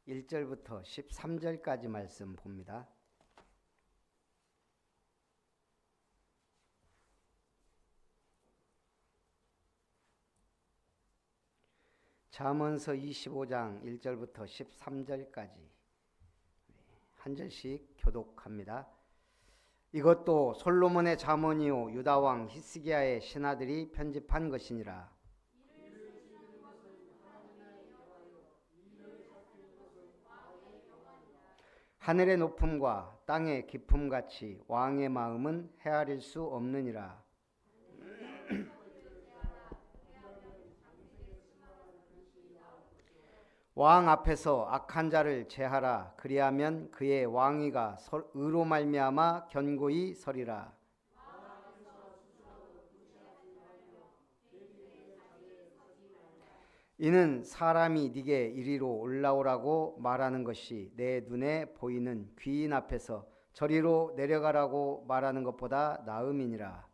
1절부터 13절까지 말씀 봅니다. 잠언서 25장 1절부터 13절까지 한 절씩 교독합니다. 이것도 솔로몬의 잠언이요 유다 왕 히스기야의 신하들이 편집한 것이니라. 하늘의 높음과 땅의 깊음같이 왕의 마음은 헤아릴 수 없느니라. 왕 앞에서 악한 자를 제하라. 그리하면 그의 왕위가 의로 말미암아 견고히 서리라. 이는 사람이 네게 이리로 올라오라고 말하는 것이 내 눈에 보이는 귀인 앞에서 저리로 내려가라고 말하는 것보다 나음이니라.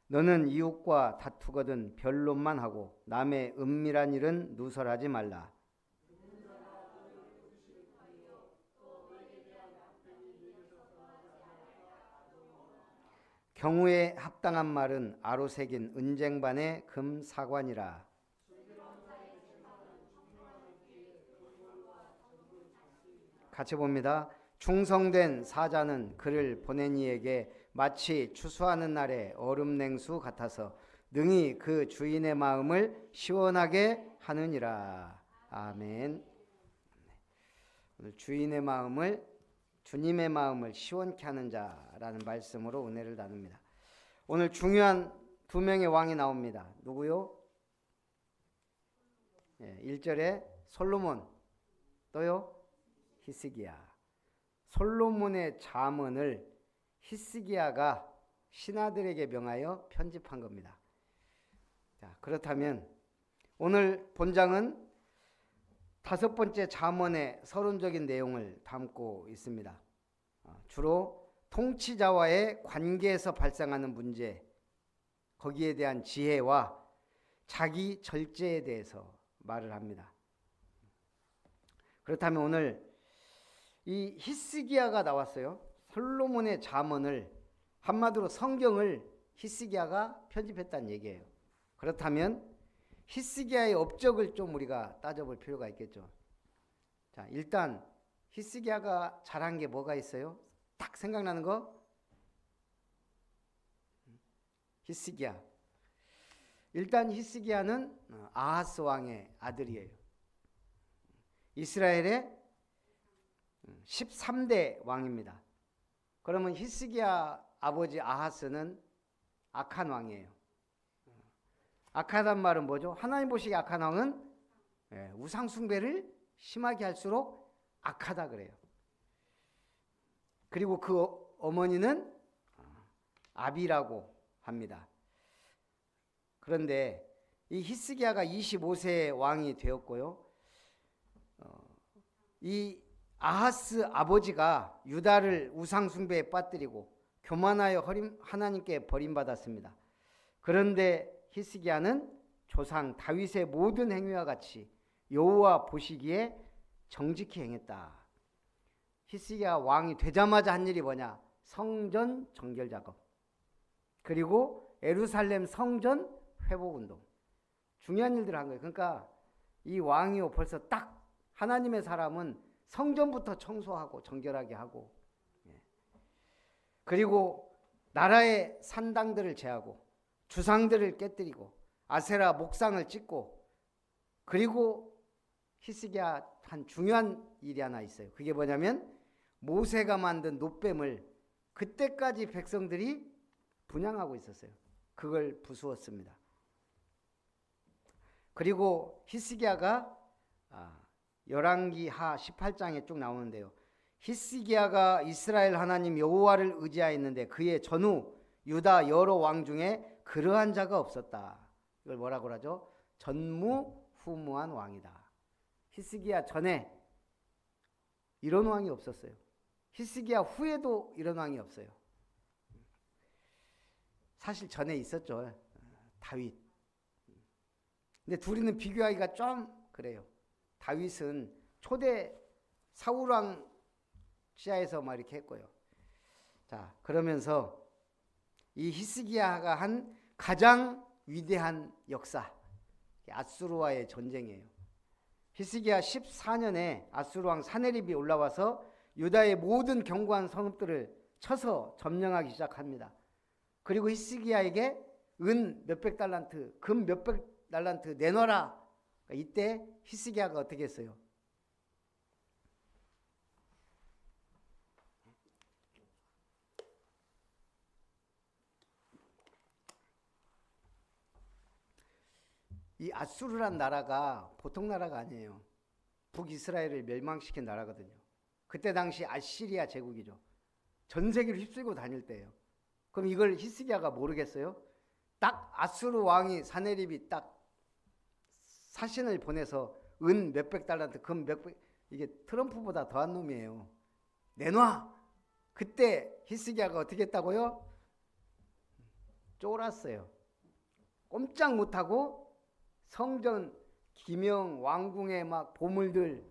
너는 이웃과 다투거든 변론만 하고 남의 은밀한 일은 누설하지 말라. 경우에 합당한 말은 아로 새긴 은쟁반의 금사관이라. 같이 봅니다. 충성된 사자는 그를 보낸 이에게 마치 추수하는 날의 얼음 냉수 같아서 능히 그 주인의 마음을 시원하게 하느니라. 아멘. 오늘 주인의 마음을, 주님의 마음을 시원케 하는 자라는 말씀으로 은혜를 나눕니다. 오늘 중요한 두 명의 왕이 나옵니다. 누구요? 1절에 솔로몬, 또요 히스기야. 솔로몬의 잠언을 히스기야가 신하들에게 명하여 편집한 겁니다. 자, 그렇다면 오늘 본장은 다섯 번째 잠언의 서론적인 내용을 담고 있습니다. 주로 통치자와의 관계에서 발생하는 문제, 거기에 대한 지혜와 자기 절제에 대해서 말을 합니다. 그렇다면 오늘 이 히스기야가 나왔어요. 솔로몬의 잠언을, 한마디로 성경을 히스기야가 편집했다는 얘기예요. 그렇다면 히스기야의 업적을 좀 우리가 따져볼 필요가 있겠죠. 자, 일단 히스기야가 잘한 게 뭐가 있어요? 딱 생각나는 거? 히스기야. 일단 히스기야는 아하스 왕의 아들이에요. 이스라엘의 13대 왕입니다. 그러면 히스기야 아버지 아하스는 악한 왕이에요. 악하단 말은 뭐죠? 하나님 보시기에 악한 왕은 우상 숭배를 심하게 할수록 악하다 그래요. 그리고 그 어머니는 아비라고 합니다. 그런데 이 히스기야가 25세의 왕이 되었고요. 이 아하스 아버지가 유다를 우상 숭배에 빠뜨리고 교만하여 하나님께 버림받았습니다. 그런데 히스기야는 조상 다윗의 모든 행위와 같이 여호와 보시기에 정직히 행했다. 히스기야 왕이 되자마자 한 일이 뭐냐? 성전 정결 작업, 그리고 예루살렘 성전 회복 운동, 중요한 일들을 한 거예요. 그러니까 이 왕이요, 벌써 딱 하나님의 사람은 성전부터 청소하고 정결하게 하고, 그리고 나라의 산당들을 제하고 주상들을 깨뜨리고 아세라 목상을 찢고, 그리고 히스기야 한 중요한 일이 하나 있어요. 그게 뭐냐면 모세가 만든 놋뱀을 그때까지 백성들이 분향하고 있었어요. 그걸 부수었습니다. 그리고 히스기야가 열왕기하 18장에 쭉 나오는데요. 히스기야가 이스라엘 하나님 여호와를 의지하였는데 그의 전후 유다 여러 왕 중에 그러한 자가 없었다. 이걸 뭐라고 하죠? 전무후무한 왕이다. 히스기야 전에 이런 왕이 없었어요. 히스기야 후에도 이런 왕이 없어요. 사실 전에 있었죠. 다윗. 근데 둘이는 비교하기가 좀 그래요. 다윗은 초대 사울왕 시야에서 막 이렇게 했고요. 자, 그러면서 이 히스기야가 한 가장 위대한 역사, 아수르와의 전쟁이에요. 히스기야 14년에 아수르 왕 사네립이 올라와서 유다의 모든 견고한 성읍들을 쳐서 점령하기 시작합니다. 그리고 히스기야에게 은 몇백 달란트, 금 몇백 달란트 내놔라. 이때 히스기야가 어떻게 했어요? 이 아수르란 나라가 보통 나라가 아니에요. 북이스라엘을 멸망시킨 나라거든요. 그때 당시 아시리아 제국이죠. 전 세계를 휩쓸고 다닐 때예요. 그럼 이걸 히스기야가 모르겠어요? 딱 아수르 왕이 사네립이 딱 사신을 보내서 은 몇백 달란트, 금 몇백, 이게 트럼프보다 더한 놈이에요. 내놔. 그때 히스기야가 어떻게 했다고요? 쫄았어요. 꼼짝 못하고 성전 기명 왕궁에 막 보물들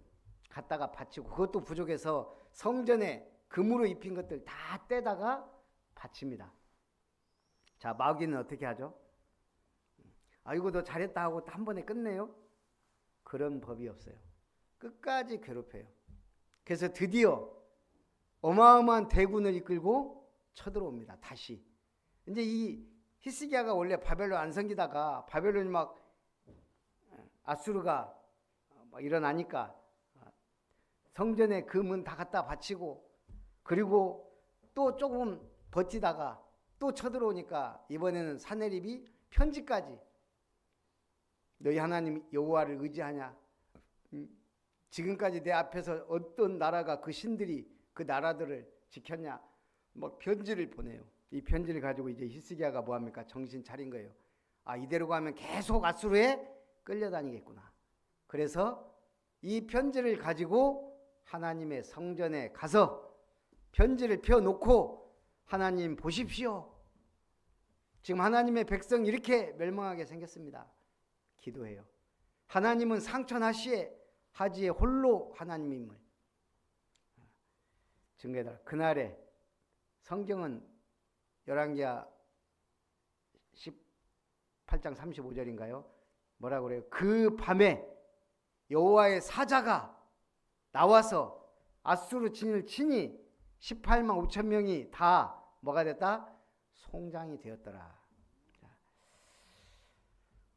갖다가 바치고, 그것도 부족해서 성전에 금으로 입힌 것들 다 떼다가 바칩니다. 자, 마귀는 어떻게 하죠? 아이고 너 잘했다 하고 한 번에 끝내요? 그런 법이 없어요. 끝까지 괴롭혀요. 그래서 드디어 어마어마한 대군을 이끌고 쳐들어옵니다. 다시. 이제 이 히스기야가 원래 바벨론 안 섬기다가 바벨론이 막 아수르가 막 일어나니까 성전에 금은 다 갖다 바치고, 그리고 또 조금 버티다가 또 쳐들어오니까 이번에는 사네립이 편지까지, 너희 하나님 여호와를 의지하냐? 지금까지 내 앞에서 어떤 나라가 그 신들이 그 나라들을 지켰냐? 막 편지를 보내요. 이 편지를 가지고 이제 히스기야가 뭐합니까? 정신 차린 거예요. 아, 이대로 가면 계속 아수르에 끌려다니겠구나. 그래서 이 편지를 가지고 하나님의 성전에 가서 편지를 펴놓고, 하나님 보십시오. 지금 하나님의 백성이 이렇게 멸망하게 생겼습니다. 기도해요. 하나님은 상천하시에 하지에 홀로 하나님임을 증거해달라. 그날에 성경은 열왕기하 18장 35절인가요? 뭐라고 그래요? 그 밤에 여호와의 사자가 나와서 아수르 진을 치니 18만 5천 명이 다 뭐가 됐다? 송장이 되었더라.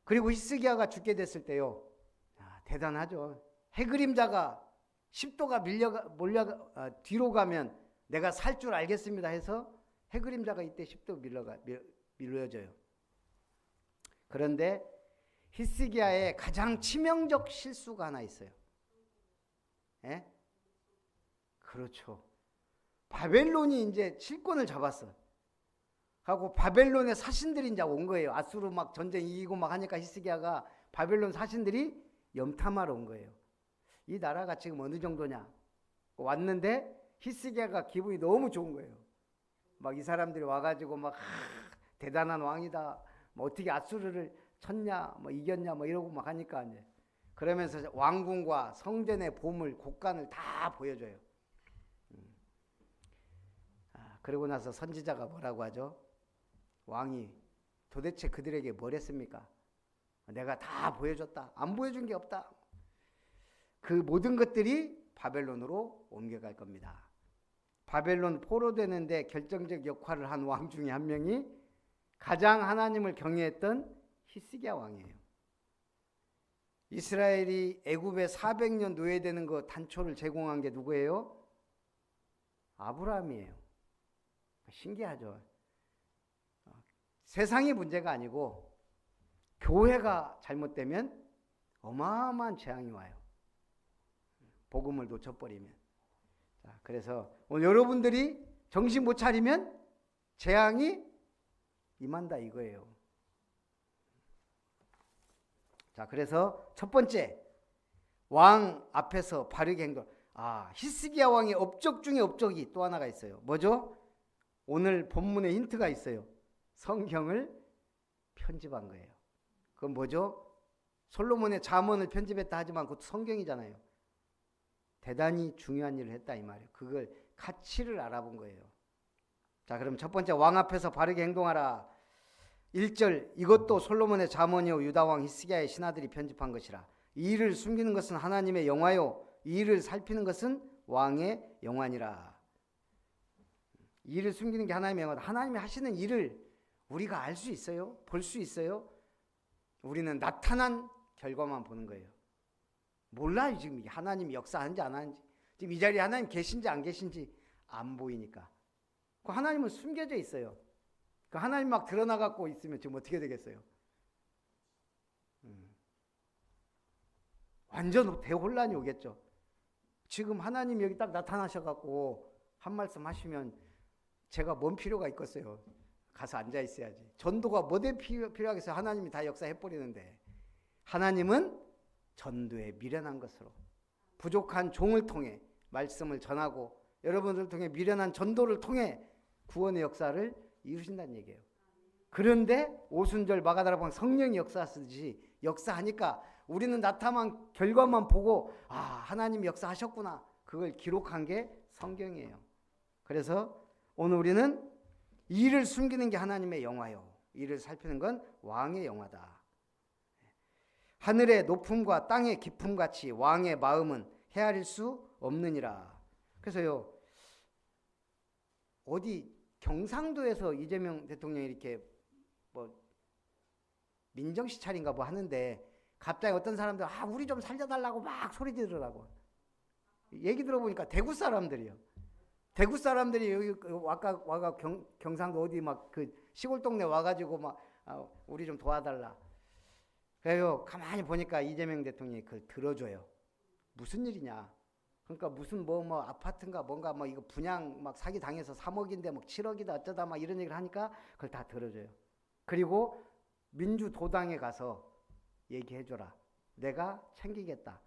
그리고 히스기야가 죽게 됐을 때요, 대단하죠. 해그림자가 10도가 뒤로 가면 내가 살 줄 알겠습니다 해서 해그림자가 이때 10도 밀려져요. 그런데 히스기야의 가장 치명적 실수가 하나 있어요. 예? 그렇죠. 바벨론이 이제 칠권을 잡았어. 하고 바벨론의 사신들이 이제 온 거예요. 아수르 막 전쟁 이기고 막 하니까 히스기야가 바벨론 사신들이 염탐하러 온 거예요. 이 나라가 지금 어느 정도냐? 왔는데 히스기야가 기분이 너무 좋은 거예요. 막 이 사람들이 와가지고 막 대단한 왕이다. 뭐 어떻게 아수르를 쳤냐, 뭐 이겼냐, 뭐 이러고 막 하니까 이제 그러면서 왕궁과 성전의 보물, 곡간을 다 보여줘요. 그러고 나서 선지자가 뭐라고 하죠? 왕이 도대체 그들에게 뭘 했습니까? 내가 다 보여줬다. 안 보여준 게 없다. 그 모든 것들이 바벨론으로 옮겨갈 겁니다. 바벨론 포로되는데 결정적 역할을 한 왕 중에 한 명이 가장 하나님을 경외했던 히스기야 왕이에요. 이스라엘이 애굽에 400년 노예되는 거 단초를 제공한 게 누구예요? 아브라함이에요. 신기하죠. 세상이 문제가 아니고 교회가 잘못되면 어마어마한 재앙이 와요. 복음을 놓쳐버리면. 자, 그래서 오늘 여러분들이 정신 못 차리면 재앙이 임한다 이거예요. 자, 그래서 첫 번째, 왕 앞에서 바르게 행동. 히스기야 왕의 업적 중에 업적이 또 하나가 있어요. 뭐죠? 오늘 본문에 힌트가 있어요. 성경을 편집한 거예요. 그건 뭐죠? 솔로몬의 잠언을 편집했다 하지만 그것도 성경이잖아요. 대단히 중요한 일을 했다 이 말이에요. 그걸 가치를 알아본 거예요. 자, 그럼 첫 번째, 왕 앞에서 바르게 행동하라. 1절, 이것도 솔로몬의 잠언이요 유다 왕 히스기야의 신하들이 편집한 것이라. 이 일을 숨기는 것은 하나님의 영화요 이 일을 살피는 것은 왕의 영화니라. 이 일을 숨기는 게 하나님의 영화다. 하나님이 하시는 일을 우리가 알 수 있어요? 볼 수 있어요? 우리는 나타난 결과만 보는 거예요. 몰라요. 지금 하나님이 역사하는지 안 하는지, 지금 이 자리에 하나님 계신지 안 계신지 안 보이니까. 그 하나님은 숨겨져 있어요. 그 하나님 막 드러나갖고 있으면 지금 어떻게 되겠어요? 완전 대혼란이 오겠죠. 지금 하나님 여기 딱 나타나셔갖고 한 말씀 하시면 제가 뭔 필요가 있겠어요? 가서 앉아 있어야지. 전도가 뭐에 필요하겠어요? 하나님이 다 역사해버리는데. 하나님은 전도에 미련한 것으로 부족한 종을 통해 말씀을 전하고 여러분들을 통해 미련한 전도를 통해 구원의 역사를 이루신다는 얘기예요. 그런데 오순절 마가다락방 성령이 역사하듯이 역사하니까 우리는 나타난 결과만 보고 아, 하나님이 역사하셨구나. 그걸 기록한 게 성경이에요. 그래서 오늘 우리는 이를 숨기는 게 하나님의 영화요 이를 살피는 건 왕의 영화다. 하늘의 높음과 땅의 깊음같이 왕의 마음은 헤아릴 수 없느니라. 그래서요, 어디 경상도에서 이재명 대통령이 이렇게 뭐 민정시찰인가 뭐 하는데 갑자기 어떤 사람들 아 우리 좀 살려달라고 막 소리 지르더라고. 얘기 들어보니까 대구 사람들이요. 대구 사람들이 여기 아까 와가 경상도 어디 막 그 시골 동네 와가지고 막 아, 우리 좀 도와달라. 그래요. 가만히 보니까 이재명 대통령이 그걸 들어줘요. 무슨 일이냐? 그러니까 무슨 뭐 아파트인가 뭔가 뭐 이거 분양 막 사기 당해서 3억인데 막 7억이다 어쩌다 막 이런 얘기를 하니까 그걸 다 들어줘요. 그리고 민주도당에 가서 얘기해줘라. 내가 챙기겠다.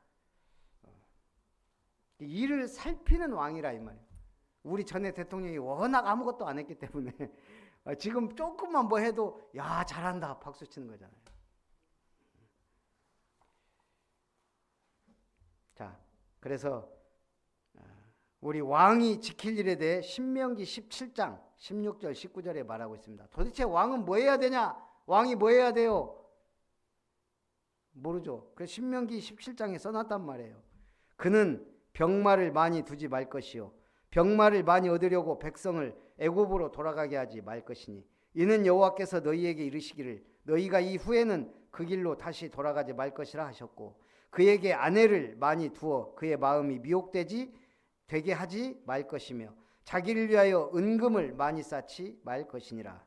일을 살피는 왕이라 이 말이에요. 우리 전에 대통령이 워낙 아무것도 안 했기 때문에 지금 조금만 뭐 해도 야 잘한다 박수 치는 거잖아요. 자, 그래서 우리 왕이 지킬 일에 대해 신명기 17장 16절 19절에 말하고 있습니다. 도대체 왕은 뭐 해야 되냐? 왕이 뭐 해야 돼요? 모르죠. 그래서 신명기 17장에 써놨단 말이에요. 그는 병마를 많이 두지 말 것이요 병마를 많이 얻으려고 백성을 애굽으로 돌아가게 하지 말 것이니 이는 여호와께서 너희에게 이르시기를 너희가 이 후에는 그 길로 다시 돌아가지 말 것이라 하셨고 그에게 아내를 많이 두어 그의 마음이 미혹되게 하지 말 것이며 자기를 위하여 은금을 많이 쌓지 말 것이니라.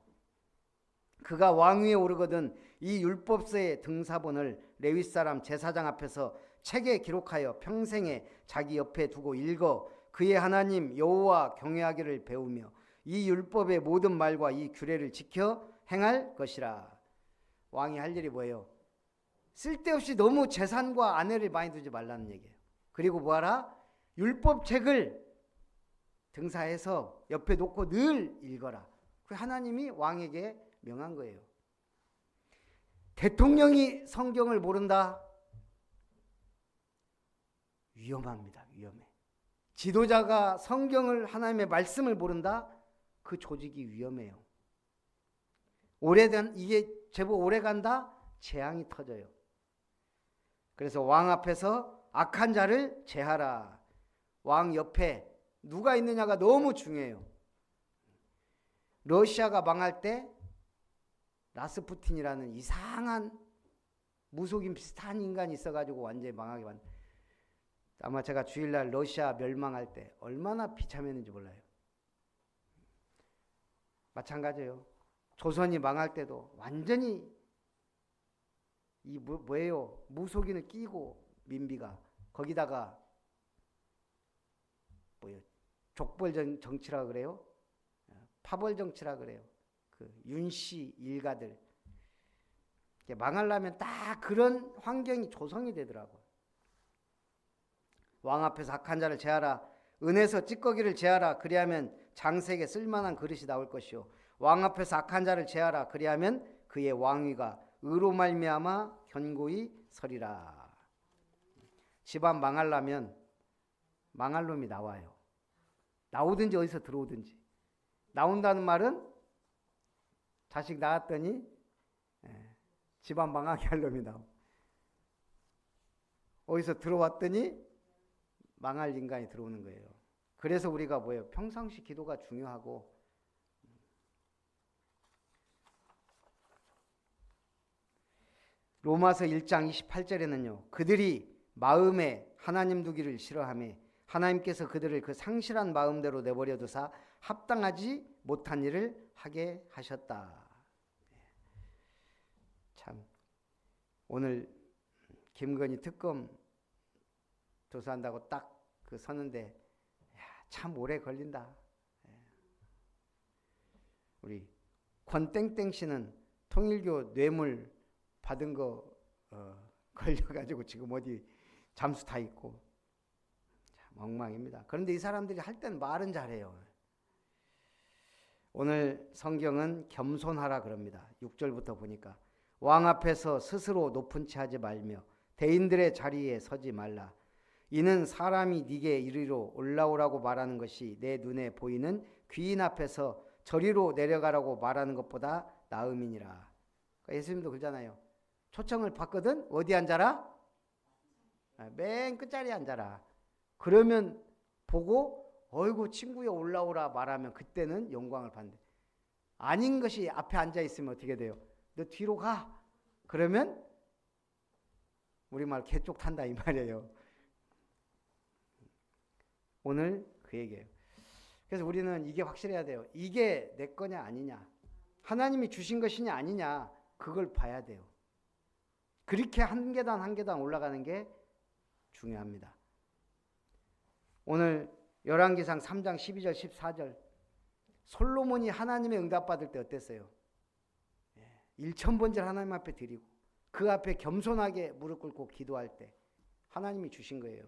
그가 왕위에 오르거든 이 율법서의 등사본을 레위 사람 제사장 앞에서 책에 기록하여 평생에 자기 옆에 두고 읽어 그의 하나님 여호와 경외하기를 배우며 이 율법의 모든 말과 이 규례를 지켜 행할 것이라. 왕이 할 일이 뭐예요? 쓸데없이 너무 재산과 아내를 많이 두지 말라는 얘기예요. 그리고 뭐하라? 율법책을 등사해서 옆에 놓고 늘 읽어라. 그 하나님이 왕에게 명한 거예요. 대통령이 성경을 모른다? 위험합니다. 위험해. 지도자가 성경을 하나님의 말씀을 모른다? 그 조직이 위험해요. 이게 제법 오래 간다? 재앙이 터져요. 그래서 왕 앞에서 악한 자를 제하라. 왕 옆에 누가 있느냐가 너무 중요해요. 러시아가 망할 때 라스푸틴이라는 이상한 무속인 비슷한 인간이 있어가지고 완전히 망하게 만든. 아마 제가 주일날 러시아 멸망할 때 얼마나 비참했는지 몰라요. 마찬가지예요. 조선이 망할 때도 완전히 이 뭐예요? 무속인을 끼고 민비가 거기다가 뭐예요? 족벌 정치라 그래요? 파벌 정치라 그래요. 그 윤씨 일가들 망하려면 딱 그런 환경이 조성이 되더라고. 왕 앞에서 악한 자를 제하라. 은에서 찌꺼기를 제하라. 그리하면 장색에 쓸만한 그릇이 나올 것이요 왕 앞에서 악한 자를 제하라. 그리하면 그의 왕위가 의로 말미암아 견고히 서리라. 집안 망하려면 망할 놈이 나와요. 나오든지 어디서 들어오든지. 나온다는 말은 자식 낳았더니 집안 망하게 할 놈이 나오고, 어디서 들어왔더니 망할 인간이 들어오는 거예요. 그래서 우리가 뭐예요? 평상시 기도가 중요하고, 로마서 1장 28절에는요. 그들이 마음에 하나님 두기를 싫어하며 하나님께서 그들을 그 상실한 마음대로 내버려 두사 합당하지 못한 일을 하게 하셨다. 참 오늘 김건희 특검 조사한다고 딱 그 서는데 참 오래 걸린다. 우리 권땡땡 씨는 통일교 뇌물 받은 거 걸려가지고 지금 어디 잠수 타 있고 참 엉망입니다. 그런데 이 사람들이 할 때는 말은 잘해요. 오늘 성경은 겸손하라 그럽니다. 6절부터 보니까 왕 앞에서 스스로 높은 채 하지 말며 대인들의 자리에 서지 말라. 이는 사람이 네게 이리로 올라오라고 말하는 것이 내 눈에 보이는 귀인 앞에서 저리로 내려가라고 말하는 것보다 나음이니라. 그러니까 예수님도 그러잖아요. 초청을 받거든 어디 앉아라? 맨 끝자리에 앉아라. 그러면 보고 어이구 친구야 올라오라 말하면 그때는 영광을 받는데, 아닌 것이 앞에 앉아 있으면 어떻게 돼요? 너 뒤로 가. 그러면 우리말 개쪽 탄다 이 말이에요. 오늘 그 얘기예요. 그래서 우리는 이게 확실해야 돼요. 이게 내 거냐 아니냐, 하나님이 주신 것이냐 아니냐, 그걸 봐야 돼요. 그렇게 한 계단 한 계단 올라가는 게 중요합니다. 오늘 열왕기상 3장 12절 14절 솔로몬이 하나님의 응답받을 때 어땠어요? 1,000번째 하나님 앞에 드리고 그 앞에 겸손하게 무릎 꿇고 기도할 때 하나님이 주신 거예요.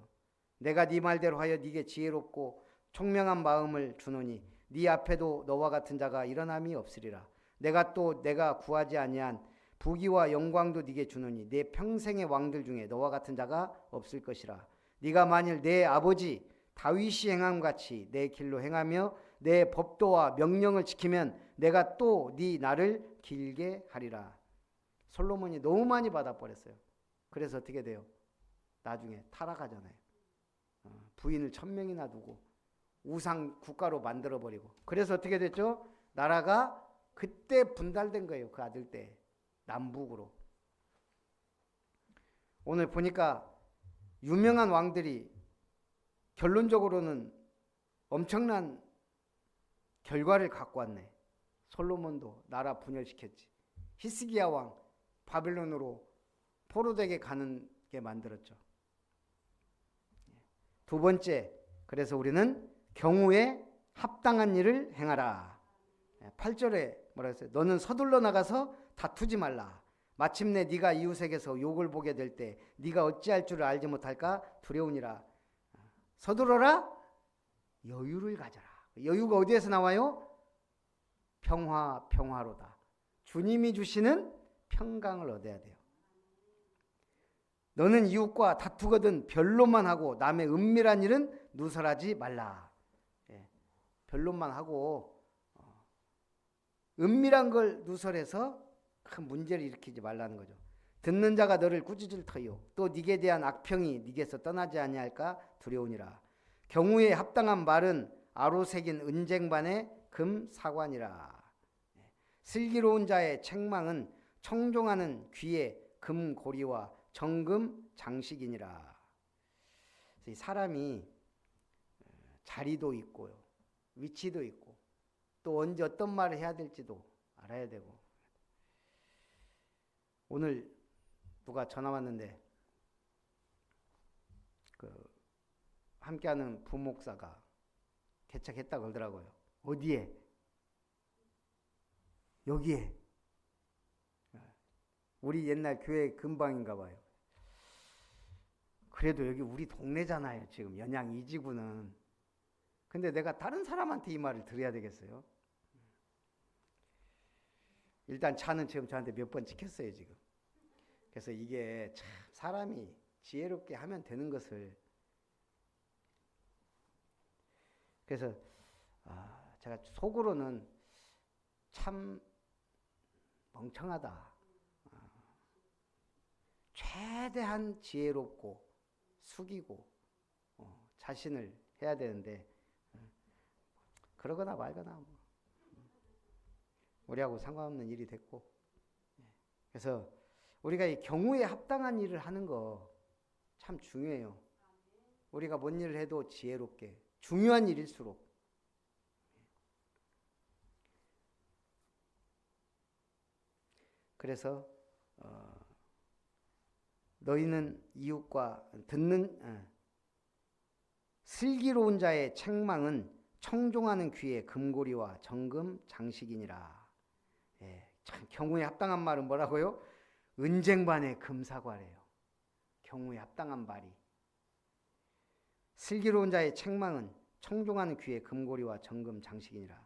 내가 네 말대로 하여 네게 지혜롭고 총명한 마음을 주노니 네 앞에도 너와 같은 자가 일어남이 없으리라. 내가 또 내가 구하지 아니한 부귀와 영광도 네게 주노니 내 평생의 왕들 중에 너와 같은 자가 없을 것이라. 네가 만일 내 아버지 다윗이 행함 같이 내 길로 행하며 내 법도와 명령을 지키면 내가 또 네 날을 길게 하리라. 솔로몬이 너무 많이 받아버렸어요. 그래서 어떻게 돼요? 나중에 타락하잖아요. 부인을 1,000명이나 두고 우상 국가로 만들어버리고. 그래서 어떻게 됐죠? 나라가 그때 분달된 거예요. 그 아들 때 남북으로. 오늘 보니까 유명한 왕들이 결론적으로는 엄청난 결과를 갖고 왔네. 솔로몬도 나라 분열시켰지. 히스기야 왕 바벨론으로 포로되게 가는 게 만들었죠. 두 번째, 그래서 우리는 경우에 합당한 일을 행하라. 8절에 뭐라 했어요? 너는 서둘러 나가서 다투지 말라. 마침내 네가 이웃에게서 욕을 보게 될 때 네가 어찌할 줄을 알지 못할까 두려우니라. 서두러라. 여유를 가져라. 여유가 어디에서 나와요? 평화로다. 주님이 주시는 평강을 얻어야 돼요. 너는 이웃과 다투거든 변론만 하고 남의 은밀한 일은 누설하지 말라. 변론만 하고 은밀한 걸 누설해서 큰 문제를 일으키지 말라는 거죠. 듣는 자가 너를 꾸짖을 터요. 또 네게 대한 악평이 네게서 떠나지 아니할까 두려우니라. 경우에 합당한 말은 아로새긴 은쟁반의 금사관이라. 슬기로운 자의 책망은 청종하는 귀의 금고리와 정금 장식이니라. 이 사람이 자리도 있고요, 위치도 있고, 또 언제 어떤 말을 해야 될지도 알아야 되고. 오늘 누가 전화 왔는데 함께하는 부목사가 개척했다 그러더라고요. 어디에? 여기에. 우리 옛날 교회 근방인가 봐요. 그래도 여기 우리 동네잖아요. 지금 연양 2지구는. 근데 내가 다른 사람한테 이 말을 드려야 되겠어요? 일단 차는 지금 저한테 몇 번 찍혔어요 지금. 그래서 이게 참 사람이 지혜롭게 하면 되는 것을, 그래서 제가 속으로는 참 멍청하다, 최대한 지혜롭고 숙이고 자신을 해야 되는데 그러거나 말거나 뭐 우리하고 상관없는 일이 됐고, 그래서 우리가 이 경우에 합당한 일을 하는 거 참 중요해요. 우리가 뭔 일을 해도 지혜롭게, 중요한 일일수록. 그래서 너희는 이웃과 슬기로운 자의 책망은 청종하는 귀의 금고리와 정금 장식이니라. 예, 참 경우에 합당한 말은 뭐라고요? 은쟁반의 금사과래요. 경우에 합당한 말이. 슬기로운 자의 책망은 청종하는 귀의 금고리와 정금 장식이니라.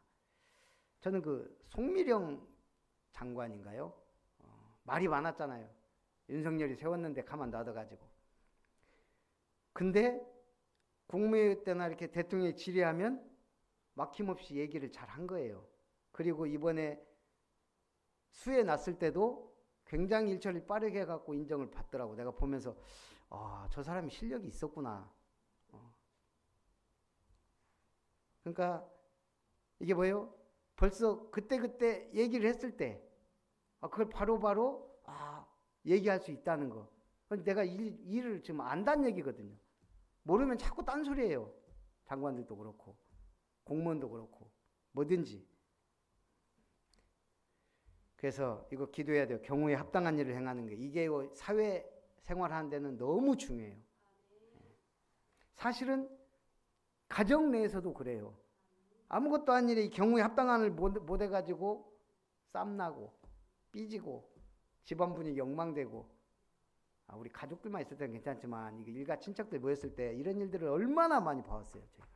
저는 그 송미령 장관인가요? 말이 많았잖아요. 윤석열이 세웠는데 가만 놔둬가지고. 근데 국무회의 때나 이렇게 대통령이 질의하면 막힘없이 얘기를 잘 한 거예요. 그리고 이번에 수해 났을 때도 굉장히 일처리를 빠르게 해갖고 인정을 받더라고. 내가 보면서 저 사람이 실력이 있었구나. 그러니까 이게 뭐예요? 벌써 그때 얘기를 했을 때 그걸 바로바로 얘기할 수 있다는 거. 내가 일을 지금 안다는 얘기거든요. 모르면 자꾸 딴소리예요. 장관들도 그렇고 공무원도 그렇고 뭐든지. 그래서 이거 기도해야 돼요. 경우에 합당한 일을 행하는 게. 이게 사회 생활하는 데는 너무 중요해요. 사실은 가정 내에서도 그래요. 아무것도 아닌 일에 경우에 합당한 일을 못 해가지고 쌈나고 삐지고 집안 분위기 엉망되고. 우리 가족들만 있을 때는 괜찮지만 이게 일가 친척들 모였을 때 이런 일들을 얼마나 많이 봐왔어요. 제가.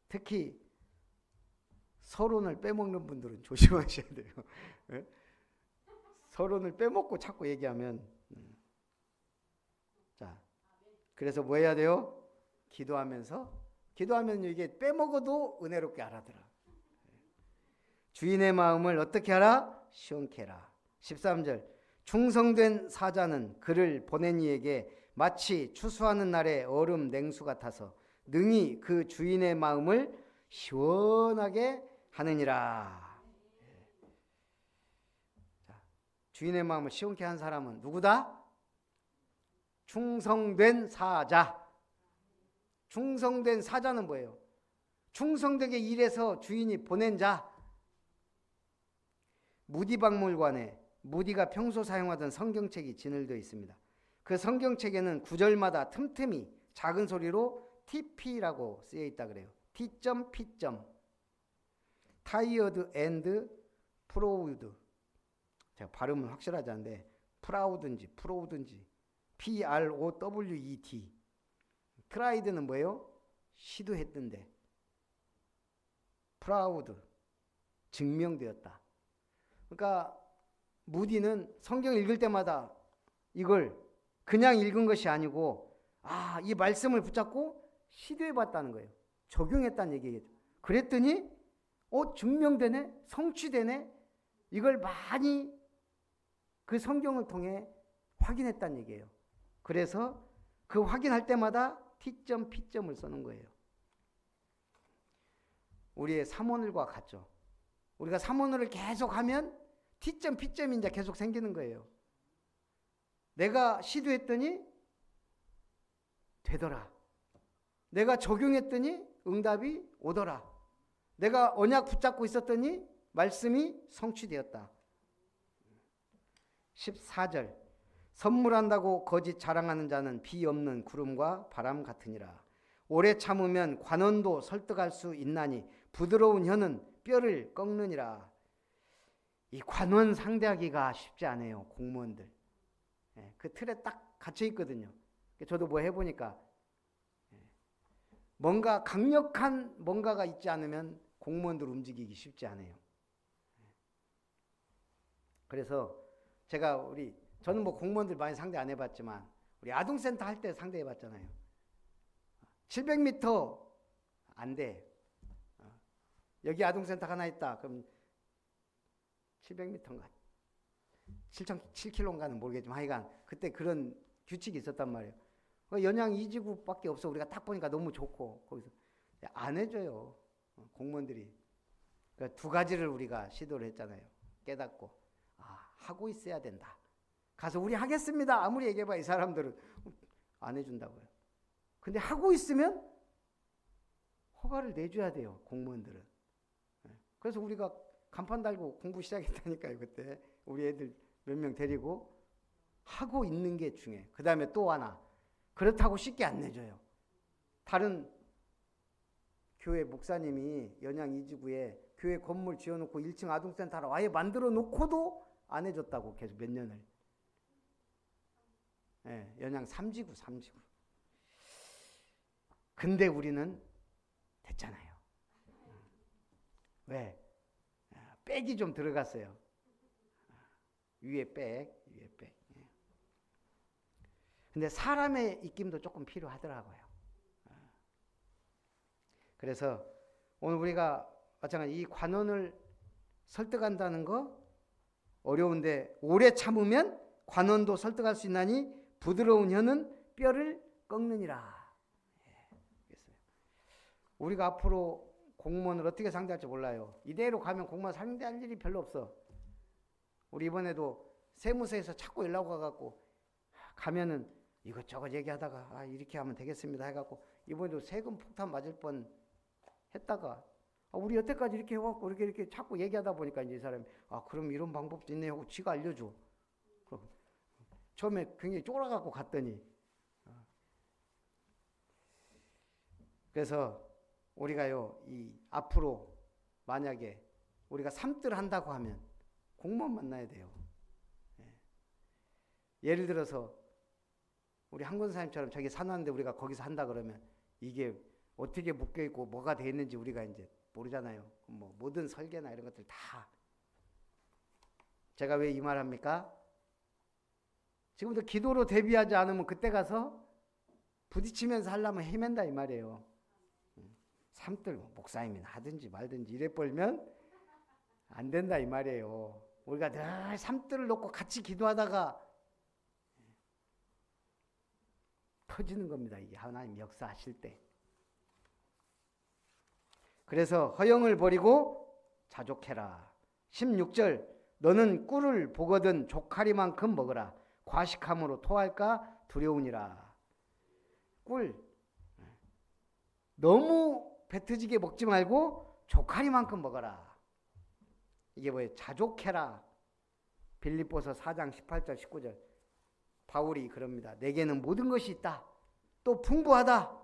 특히 서론을 빼먹는 분들은 조심하셔야 돼요. 네? 서론을 빼먹고 자꾸 얘기하면 자, 그래서 뭐 해야 돼요? 기도하면 이게 빼먹어도 은혜롭게 알아들어. 주인의 마음을 어떻게 하라? 시원케 하라. 13절 충성된 사자는 그를 보낸 이에게 마치 추수하는 날의 얼음 냉수 같아서 능히 그 주인의 마음을 시원하게 하느니라. 자, 주인의 마음을 시원케 한 사람은 누구다? 충성된 사자. 충성된 사자는 뭐예요? 충성되게 일해서 주인이 보낸 자. 무디 박물관에 무디가 평소 사용하던 성경책이 진열되어 있습니다. 그 성경책에는 구절마다 틈틈이 작은 소리로 TP라고 쓰여 있다 그래요. T.P. Tired and proud. 제가 발음은 확실하지 않은데 프라우든지 PROWED. 트라이드는 뭐예요? 시도했던데. 프라우드 증명되었다. 그러니까 무디는 성경 읽을 때마다 이걸 그냥 읽은 것이 아니고 이 말씀을 붙잡고 시도해봤다는 거예요. 적용했다는 얘기겠죠. 그랬더니 증명되네, 성취되네. 이걸 많이 그 성경을 통해 확인했다는 얘기예요. 그래서 그 확인할 때마다 T.P을 써는 거예요. 우리의 삼원을과 같죠. 우리가 삼원을을 계속 하면 T.P이 이제 계속 생기는 거예요. 내가 시도했더니 되더라. 내가 적용했더니 응답이 오더라. 내가 언약 붙잡고 있었더니 말씀이 성취되었다. 14절 선물한다고 거짓 자랑하는 자는 비 없는 구름과 바람 같으니라. 오래 참으면 관원도 설득할 수 있나니 부드러운 혀는 뼈를 꺾느니라. 이 관원 상대하기가 쉽지 않아요. 공무원들. 그 틀에 딱 갇혀 있거든요. 저도 뭐 해보니까 뭔가 강력한 뭔가가 있지 않으면 공무원들 움직이기 쉽지 않아요. 그래서 저는 뭐 공무원들 많이 상대 안 해봤지만 우리 아동센터 할 때 상대해봤잖아요. 700m 안 돼. 여기 아동센터 하나 있다. 그럼 700m인가 7km인가는 모르겠지만 하여간 그때 그런 규칙이 있었단 말이에요. 연양 2지구밖에 없어. 우리가 딱 보니까 너무 좋고 거기서 안 해줘요. 공무원들이. 그러니까 두 가지를 우리가 시도를 했잖아요. 깨닫고 하고 있어야 된다. 가서 우리 하겠습니다. 아무리 얘기해봐 이 사람들은 안 해준다고요. 근데 하고 있으면 허가를 내줘야 돼요. 공무원들은. 그래서 우리가 간판 달고 공부 시작했다니까요. 그때 우리 애들 몇 명 데리고 하고 있는 게 중요해요. 그 다음에 또 하나, 그렇다고 쉽게 안 내줘요. 다른 교회 목사님이 연양 2지구에 교회 건물 지어놓고 1층 아동센터 하나 아예 만들어 놓고도 안 해줬다고 계속 몇 년을. 연양 3지구. 근데 우리는 됐잖아요. 왜? 백이 좀 들어갔어요. 위에 백. 근데 사람의 입김도 조금 필요하더라고요. 그래서 오늘 우리가 마찬가지 이 관원을 설득한다는 거 어려운데 오래 참으면 관원도 설득할 수 있나니 부드러운 혀는 뼈를 꺾느니라. 우리가 앞으로 공무원을 어떻게 상대할지 몰라요. 이대로 가면 공무원 상대할 일이 별로 없어. 우리 이번에도 세무서에서 자꾸 연락 와갖고 가면은 이것저것 얘기하다가 이렇게 하면 되겠습니다 해갖고 이번에도 세금 폭탄 맞을 뻔 했다가 우리 여태까지 이렇게 해갖고 이렇게 자꾸 얘기하다 보니까 이제 이 사람이 그럼 이런 방법도 있네 하고 지가 알려줘. 처음에 굉장히 쫄아갖고 갔더니 그래서 우리가요 이 앞으로 만약에 우리가 삼뜰 한다고 하면 공무원 만나야 돼요. 예를 들어서 우리 한 권사님처럼 저기 사놨는데 우리가 거기서 한다 그러면 이게 어떻게 묶여있고 뭐가 돼 있는지 우리가 이제 모르잖아요. 뭐 모든 설계나 이런 것들 다. 제가 왜 이 말 합니까? 지금부터 기도로 대비하지 않으면 그때 가서 부딪히면서 하려면 헤맨다 이 말이에요. 삼뜰 목사님이 하든지 말든지 이래 벌면 안 된다 이 말이에요. 우리가 늘 삼뜰을 놓고 같이 기도하다가 터지는 겁니다. 이게 하나님 역사하실 때. 그래서 허영을 버리고 자족해라. 16절 너는 꿀을 보거든 조카리만큼 먹어라. 과식함으로 토할까 두려우니라. 꿀 너무 배 터지게 먹지 말고 조카리만큼 먹어라. 이게 뭐예요? 자족해라. 빌립보서 4장 18절 19절 바울이 그럽니다. 내게는 모든 것이 있다. 또 풍부하다.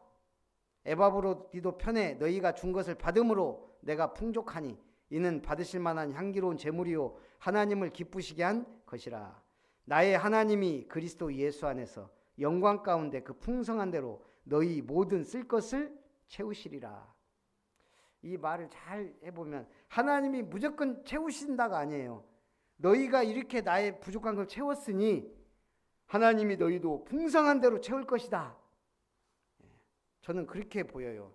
에바브로디도 편에 너희가 준 것을 받음으로 내가 풍족하니 이는 받으실 만한 향기로운 제물이요 하나님을 기쁘시게 한 것이라. 나의 하나님이 그리스도 예수 안에서 영광 가운데 그 풍성한 대로 너희 모든 쓸 것을 채우시리라. 이 말을 잘 해보면 하나님이 무조건 채우신다가 아니에요. 너희가 이렇게 나의 부족한 걸 채웠으니 하나님이 너희도 풍성한 대로 채울 것이다. 저는 그렇게 보여요.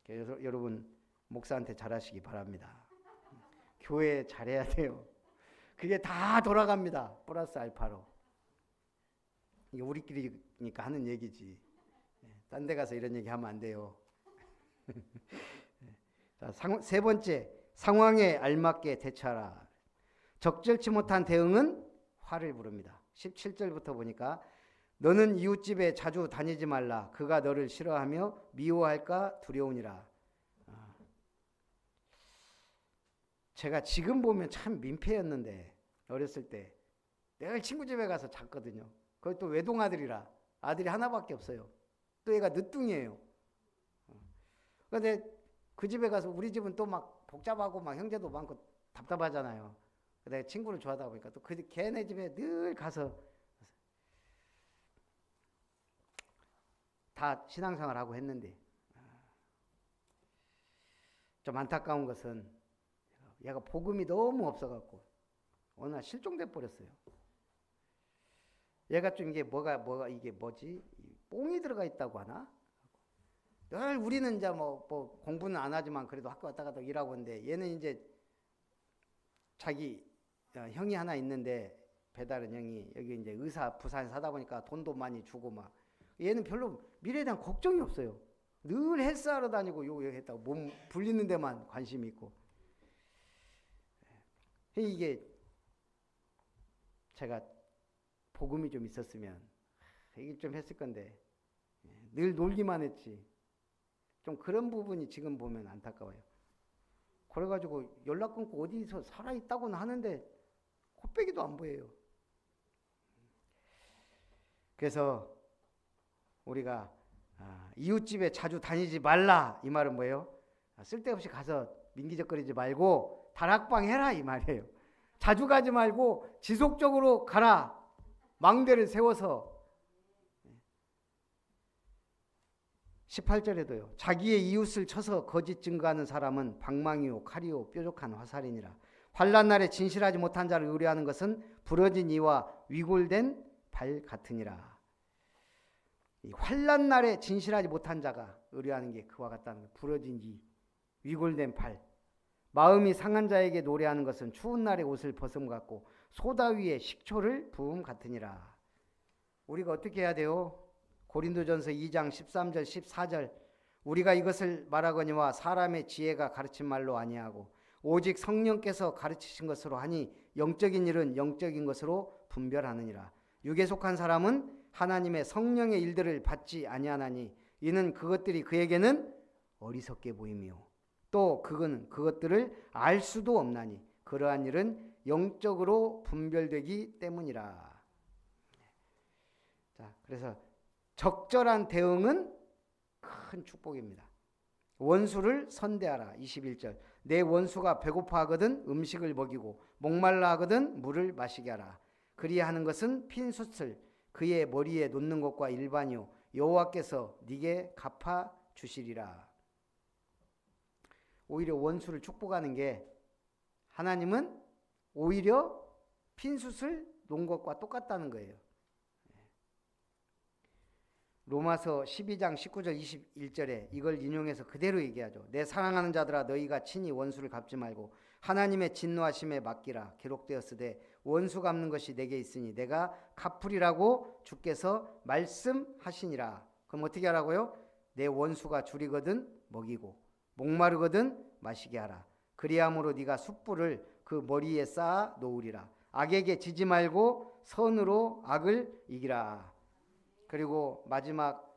그래서 여러분 목사한테 잘하시기 바랍니다. 교회 잘해야 돼요. 그게 다 돌아갑니다. 플러스 알파로. 이게 우리끼리니까 하는 얘기지. 딴 데 가서 이런 얘기 하면 안 돼요. 자, 세 번째, 상황에 알맞게 대처하라. 적절치 못한 대응은 화를 부릅니다. 17절부터 보니까 너는 이웃집에 자주 다니지 말라. 그가 너를 싫어하며 미워할까 두려우니라. 제가 지금 보면 참 민폐였는데 어렸을 때 내가 친구 집에 가서 잤거든요. 그것도 또 외동아들이라 아들이 하나밖에 없어요. 또 얘가 늦둥이에요. 그런데 그 집에 가서 우리 집은 또 막 복잡하고 막 형제도 많고 답답하잖아요. 내가 친구를 좋아하다 보니까 또 걔네 집에 늘 가서 다 신앙생활 하고 했는데 좀 안타까운 것은 얘가 복음이 너무 없어갖고 어느 날 실종돼 버렸어요. 얘가 좀 이게 뭐가 이게 뭐지? 뽕이 들어가 있다고 하나? 늘 우리는 이제 뭐 공부는 안 하지만 그래도 학교 왔다 갔다 일하고 있는데 얘는 이제 자기 형이 하나 있는데 배다른 형이 여기 이제 의사 부산에 사다 보니까 돈도 많이 주고 막 얘는 별로 미래에 대한 걱정이 없어요. 늘 헬스하러 다니고 요거 했다고 몸 불리는 데만 관심이 있고. 이게 제가 복음이 좀 있었으면 이게 좀 했을 건데 늘 놀기만 했지. 좀 그런 부분이 지금 보면 안타까워요. 그래가지고 연락 끊고 어디서 살아있다고는 하는데 코빼기도 안 보여요. 그래서 우리가 이웃집에 자주 다니지 말라 이 말은 뭐예요? 쓸데없이 가서 민기적거리지 말고 다락방 해라 이 말이에요. 자주 가지 말고 지속적으로 가라. 망대를 세워서. 18절에도요. 자기의 이웃을 쳐서 거짓 증거하는 사람은 방망이요 칼이요 뾰족한 화살이니라. 환난 날에 진실하지 못한 자를 의뢰하는 것은 부러진 이와 위골된 발 같으니라. 이 환난 날에 진실하지 못한 자가 의뢰하는 게 그와 같다는 거예요. 부러진 이, 위골된 발. 마음이 상한 자에게 노래하는 것은 추운 날에 옷을 벗음 같고 소다 위에 식초를 부음 같으니라. 우리가 어떻게 해야 돼요? 고린도전서 2장 13절 14절 우리가 이것을 말하거니와 사람의 지혜가 가르친 말로 아니하고 오직 성령께서 가르치신 것으로 하니 영적인 일은 영적인 것으로 분별하느니라. 육에 속한 사람은 하나님의 성령의 일들을 받지 아니하나니 이는 그것들이 그에게는 어리석게 보이며 또 그는 그것들을 알 수도 없나니 그러한 일은 영적으로 분별되기 때문이라. 자, 그래서 적절한 대응은 큰 축복입니다. 원수를 선대하라. 21절 내 원수가 배고파하거든 음식을 먹이고 목말라 하거든 물을 마시게 하라. 그리하는 것은 핀 숯을 그의 머리에 놓는 것과 일반이요 여호와께서 네게 갚아 주시리라. 오히려 원수를 축복하는 게 하나님은 오히려 핀 숯을 놓은 것과 똑같다는 거예요. 로마서 12장 19절 21절에 이걸 인용해서 그대로 얘기하죠. 내 사랑하는 자들아 너희가 친히 원수를 갚지 말고 하나님의 진노하심에 맡기라. 기록되었으되 원수 갚는 것이 내게 있으니 내가 갚으리라고 주께서 말씀하시니라. 그럼 어떻게 하라고요? 내 원수가 줄이거든 먹이고 목마르거든 마시게 하라. 그리함으로 네가 숯불을 그 머리에 쌓아 놓으리라. 악에게 지지 말고 선으로 악을 이기라. 그리고 마지막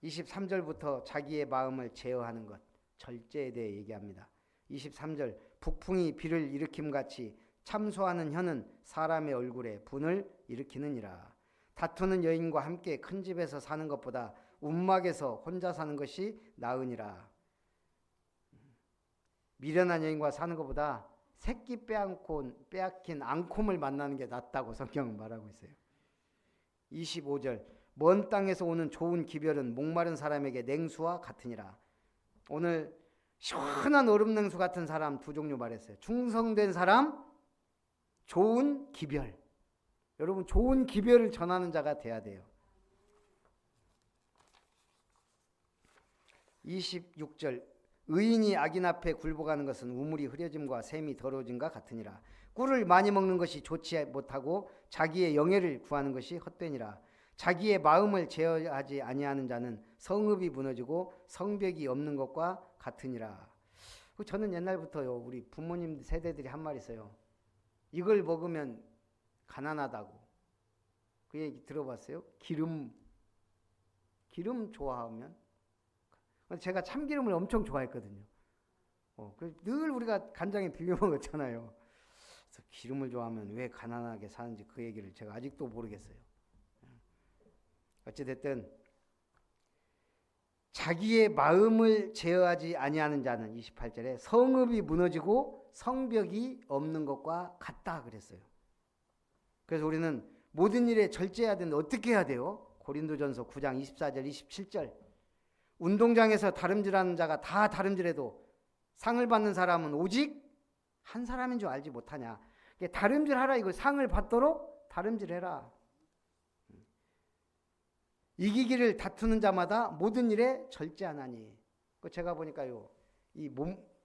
23절부터 자기의 마음을 제어하는 것, 절제에 대해 얘기합니다. 23절 북풍이 비를 일으킴같이 참소하는 혀는 사람의 얼굴에 분을 일으키느니라. 다투는 여인과 함께 큰 집에서 사는 것보다 움막에서 혼자 사는 것이 나으니라. 미련한 여인과 사는 것보다 새끼 빼앗긴 앙콤을 만나는 게 낫다고 성경은 말하고 있어요. 25절 먼 땅에서 오는 좋은 기별은 목마른 사람에게 냉수와 같으니라. 오늘 시원한 얼음 냉수 같은 사람 두 종류 말했어요. 충성된 사람, 좋은 기별. 여러분 좋은 기별을 전하는 자가 돼야 돼요. 26절 의인이 악인 앞에 굴복하는 것은 우물이 흐려짐과 샘이 더러워짐과 같으니라. 꿀을 많이 먹는 것이 좋지 못하고 자기의 영예를 구하는 것이 헛되니라. 자기의 마음을 제어하지 아니하는 자는 성읍이 무너지고 성벽이 없는 것과 같으니라. 저는 옛날부터요 우리 부모님 세대들이 한 말 있어요. 이걸 먹으면 가난하다고. 그 얘기 들어봤어요? 기름 좋아하면? 제가 참기름을 엄청 좋아했거든요. 늘 우리가 간장에 비벼 먹었잖아요. 그래서 기름을 좋아하면 왜 가난하게 사는지 그 얘기를 제가 아직도 모르겠어요. 어찌됐든 자기의 마음을 제어하지 아니하는 자는 28절에 성읍이 무너지고 성벽이 없는 것과 같다 그랬어요. 그래서 우리는 모든 일에 절제해야 되는데 어떻게 해야 돼요? 고린도전서 9장 24절 27절 운동장에서 다름질하는 자가 다 다름질해도 상을 받는 사람은 오직 한 사람인 줄 알지 못하냐. 다름질하라. 이거 상을 받도록 다름질해라. 이기기를 다투는 자마다 모든 일에 절제하나니. 제가 보니까요, 이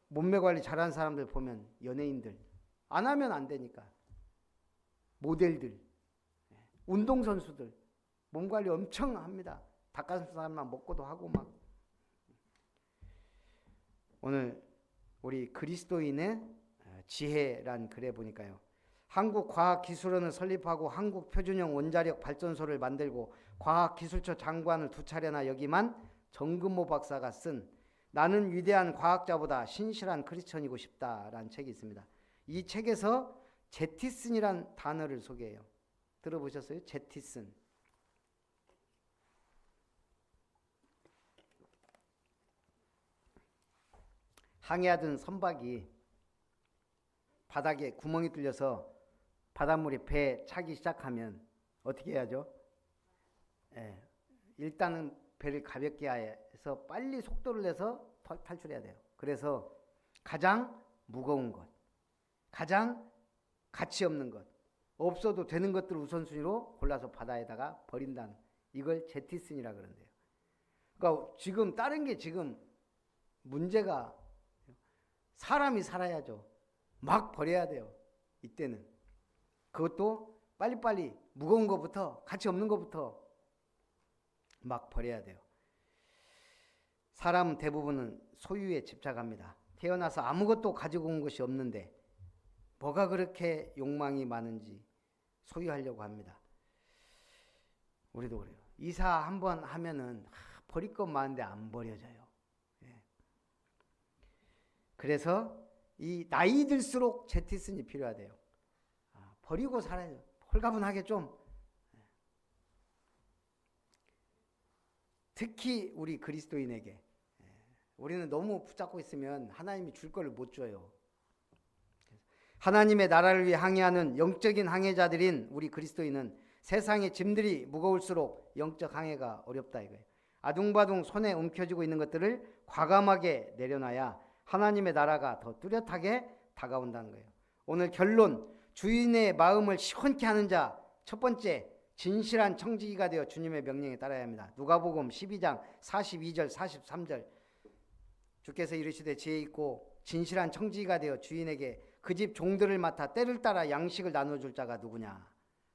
몸매 관리 잘하는 사람들 보면 연예인들 안 하면 안 되니까, 모델들, 운동선수들 몸 관리 엄청 합니다. 닭가슴살만 먹고도 하고 막. 오늘 우리 그리스도인의 지혜란 글에 보니까요, 한국과학기술원을 설립하고 한국표준형 원자력 발전소를 만들고 과학기술처 장관을 2차례나 역임한 정근모 박사가 쓴 나는 위대한 과학자보다 신실한 크리스천이고 싶다라는 책이 있습니다. 이 책에서 제티슨이란 단어를 소개해요. 들어보셨어요? 제티슨. 항해하던 선박이 바닥에 구멍이 뚫려서 바닷물이 배에 차기 시작하면 어떻게 해야죠? 일단은 배를 가볍게 해서 빨리 속도를 내서 탈출해야 돼요. 그래서 가장 무거운 것, 가장 가치 없는 것, 없어도 되는 것들을 우선순위로 골라서 바다에다가 버린다는, 이걸 제티슨이라 그러는데요. 그러니까 지금 다른 게 지금 문제가, 사람이 살아야죠. 막 버려야 돼요. 이때는. 그것도 빨리빨리 무거운 것부터, 가치 없는 것부터 막 버려야 돼요. 사람 대부분은 소유에 집착합니다. 태어나서 아무것도 가지고 온 것이 없는데 뭐가 그렇게 욕망이 많은지 소유하려고 합니다. 우리도 그래요. 이사 한번 하면은 버릴 것 많은데 안 버려져요. 그래서 이 나이 들수록 제티슨이 필요하대요. 버리고 살아야죠. 홀가분하게 좀. 특히 우리 그리스도인에게, 우리는 너무 붙잡고 있으면 하나님이 줄 걸 못 줘요. 하나님의 나라를 위해 항해하는 영적인 항해자들인 우리 그리스도인은 세상의 짐들이 무거울수록 영적 항해가 어렵다 이거예요. 아둥바둥 손에 움켜쥐고 있는 것들을 과감하게 내려놔야 하나님의 나라가 더 뚜렷하게 다가온다는 거예요. 오늘 결론, 주인의 마음을 시원케 하는 자, 첫 번째, 진실한 청지기가 되어 주님의 명령에 따라야 합니다. 누가복음 12장 42절 43절, 주께서 이르시되 지혜 있고 진실한 청지기가 되어 주인에게 그 집 종들을 맡아 때를 따라 양식을 나눠줄 자가 누구냐.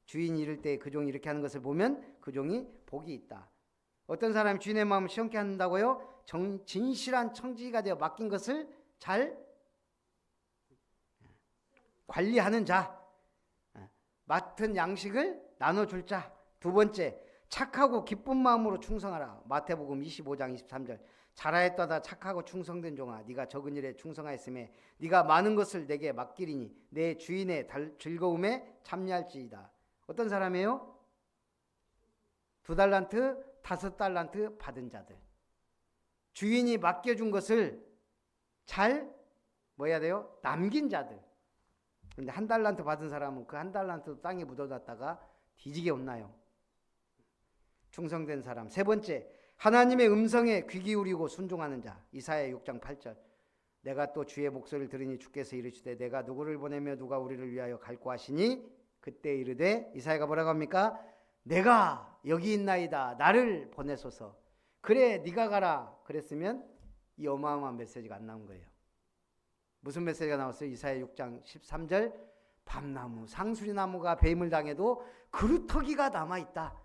주인이 이를 때 그 종이 이렇게 하는 것을 보면 그 종이 복이 있다. 어떤 사람이 주인의 마음을 시원케 한다고요? 진실한 청지기가 되어 맡긴 것을 잘 관리하는 자, 맡은 양식을 나눠줄 자. 두 번째, 착하고 기쁜 마음으로 충성하라. 마태복음 25장 23절, 잘하였도다 착하고 충성된 종아, 네가 적은 일에 충성하였음에 네가 많은 것을 내게 맡기리니 내 주인의 즐거움에 참여할지이다. 어떤 사람이에요? 2달란트, 5달란트 받은 자들. 주인이 맡겨준 것을 잘 뭐 해야 돼요? 남긴 자들. 그런데 1달란트 받은 사람은 그 1달란트도 땅에 묻어놨다가 뒤지게 혼나요. 충성된 사람. 세 번째, 하나님의 음성에 귀 기울이고 순종하는 자. 이사야 6장 8절, 내가 또 주의 목소리를 들으니 주께서 이르시되 내가 누구를 보내며 누가 우리를 위하여 갈고 하시니 그때 이르되, 이사야가 뭐라고 합니까? 내가 여기 있나이다, 나를 보내소서. 그래 네가 가라 그랬으면 이 어마어마한 메시지가 안 나온 거예요. 무슨 메시지가 나왔어요? 이사야 6장 13절, 밤나무 상수리나무가 뱀을 당해도 그루터기가 남아있다.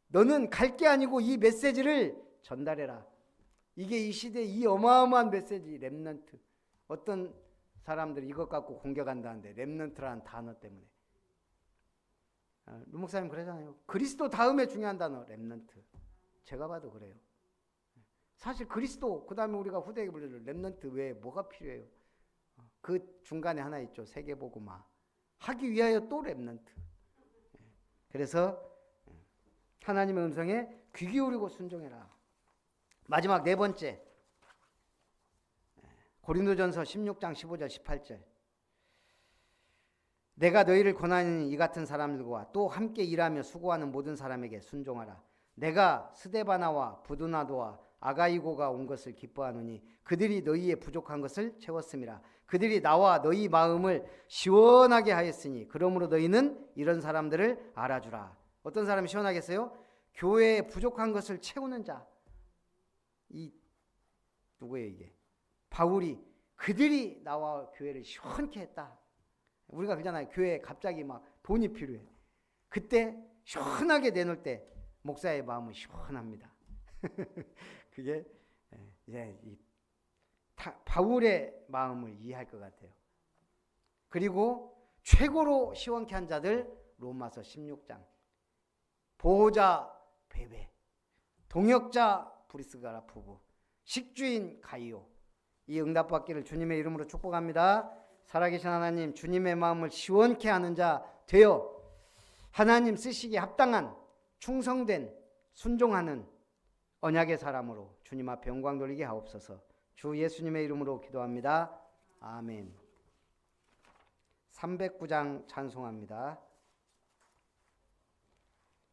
너는 갈 게 아니고 이 메시지를 전달해라. 이게 이 시대의 이 어마어마한 메시지, 렘넌트. 어떤 사람들이 이것 갖고 공격한다는데, 렘넌트라는 단어 때문에. 루 목사님 그러잖아요. 그리스도 다음에 중요한 단어 렘넌트. 제가 봐도 그래요. 사실 그리스도, 그 다음에 우리가 후대에게 불리는 렘넌트 외에 뭐가 필요해요? 그 중간에 하나 있죠. 세계복음화 하기 위하여 또 렘넌트. 그래서 하나님의 음성에 귀 기울이고 순종해라. 마지막 네 번째, 고린도전서 16장 15절 18절, 내가 너희를 권하니 이 같은 사람들과 또 함께 일하며 수고하는 모든 사람에게 순종하라. 내가 스데바나와 부두나도와 아가이고가 온 것을 기뻐하노니 그들이 너희의 부족한 것을 채웠음이라. 그들이 나와 너희 마음을 시원하게 하였으니 그러므로 너희는 이런 사람들을 알아주라. 어떤 사람이 시원하겠어요? 교회에 부족한 것을 채우는 자. 이 누구예요 이게? 바울이 그들이 나와 교회를 시원케 했다. 우리가 그러잖아요. 교회에 갑자기 막 돈이 필요해. 그때 시원하게 내놓을 때 목사의 마음은 시원합니다. 그게 이제 바울의 마음을 이해할 것 같아요. 그리고 최고로 시원케 한 자들 로마서 16장. 보호자 베베, 동역자 브리스가라 부부, 식주인 가이오. 이 응답받기를 주님의 이름으로 축복합니다. 살아계신 하나님, 주님의 마음을 시원케 하는 자 되어 하나님 쓰시기에 합당한 충성된 순종하는 언약의 사람으로 주님 앞에 영광 돌리게 하옵소서. 주 예수님의 이름으로 기도합니다. 아멘. 309장 찬송합니다.